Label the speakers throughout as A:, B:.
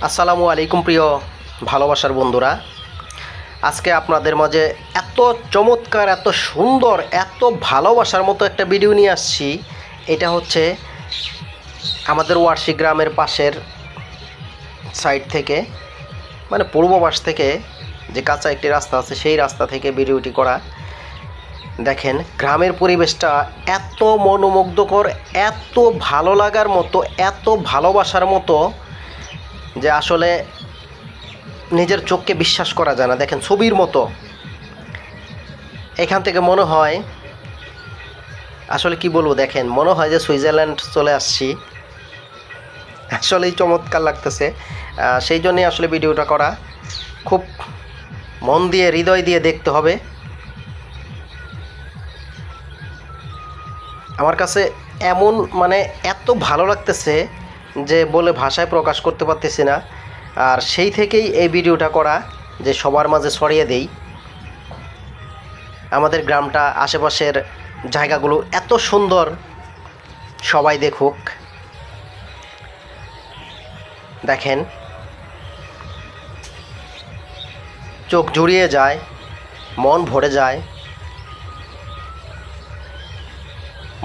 A: আসসালামু আলাইকুম প্রিয় ভালোবাসার বন্ধুরা। আজকে আপনাদের মাঝে এত চমৎকার, এত সুন্দর, এত ভালোবাসার মতো একটা ভিডিও নিয়ে আসছি। এটা হচ্ছে আমাদের ওয়ারশি গ্রামের পাশের সাইড থেকে, মানে পূর্ব পাশ থেকে যে কাঁচা একটি রাস্তা আছে, সেই রাস্তা থেকে ভিডিওটি করা। দেখেন গ্রামের পরিবেশটা এত মনোমুগ্ধকর, এত ভালো লাগার মতো, এত ভালোবাসার মতো যে আসলে নিজের চোখকে বিশ্বাস করা যায় না। দেখেন ছবির মতো। এখান থেকে মনে হয়, আসলে কি বলবো, দেখেন মনে হয় যে সুইজারল্যান্ড চলে আসছি। আসলেই চমৎকার লাগতেছে। সেই জন্যই আসলে ভিডিওটা করা। খুব মন দিয়ে, হৃদয় দিয়ে দেখতে হবে। আমার কাছে এমন মানে এত ভালো লাগতেছে যে বলে ভাষায় প্রকাশ করতে পারতেছি না। আর সেই থেকেই এই ভিডিওটা করা, যে সবার মাঝে ছড়িয়ে দেই আমাদের গ্রামটা, আশেপাশের জায়গাগুলো এত সুন্দর, সবাই দেখুক। দেখেন চোখ জুড়িয়ে যায়, মন ভরে যায়,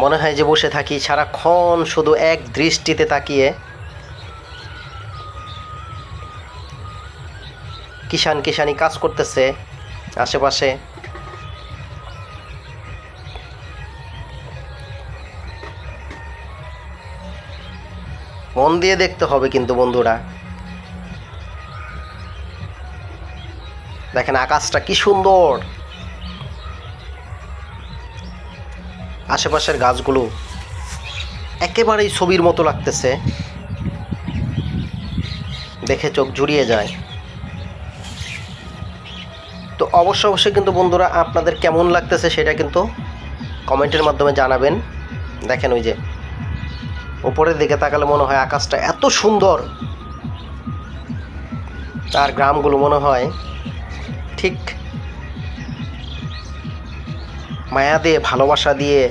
A: মনে হয় যে বসে থাকি সারাক্ষণ শুধু এক দৃষ্টিতে তাকিয়ে। কিষানি কাজ করতেছে আশেপাশে। মন দিয়ে দেখতে হবে কিন্তু বন্ধুরা। দেখেন আকাশটা কি সুন্দর, আশেপাশের গাছগুলো একেবারেই ছবির মতো লাগতেছে, দেখে চোখ জুড়িয়ে যায়। তো অবশ্যই কিন্তু বন্ধুরা, আপনাদের কেমন লাগতেছে সেটা কিন্তু কমেন্টের মাধ্যমে জানাবেন। দেখেন ওই যে উপরের দিকে তাকালে মনে হয় আকাশটা এত সুন্দর, আর গ্রামগুলো মনে হয় ঠিক মায়া দিয়ে, ভালোবাসা দিয়ে,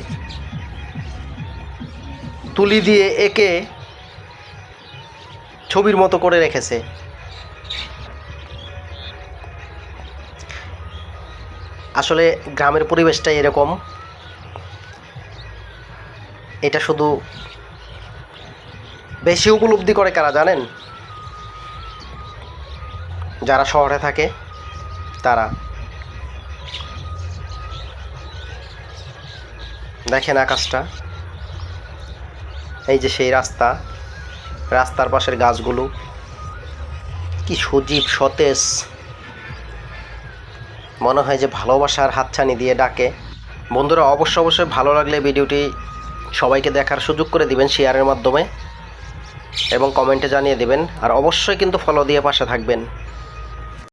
A: তুলি দিয়ে এঁকে ছবির মতো করে রেখেছে। আসলে গ্রামের পরিবেশটাই এরকম। এটা শুধু বেশি উপলব্ধি করে কারা জানেন? যারা শহরে থাকে তারা। দেখেন আকাশটা, এই যে সেই রাস্তা, রাস্তার পাশের গাছগুলো কি সজীব সতেজ, মনে হয় যে ভালোবাসার হাতছানি দিয়ে ডাকে। বন্ধুরা অবশ্যই ভালো লাগলে ভিডিওটি সবাইকে দেখার সুযোগ করে দিবেন শেয়ারের মাধ্যমে, এবং কমেন্টে জানিয়ে দিবেন। আর অবশ্যই কিন্তু ফলো দিয়ে পাশে থাকবেন।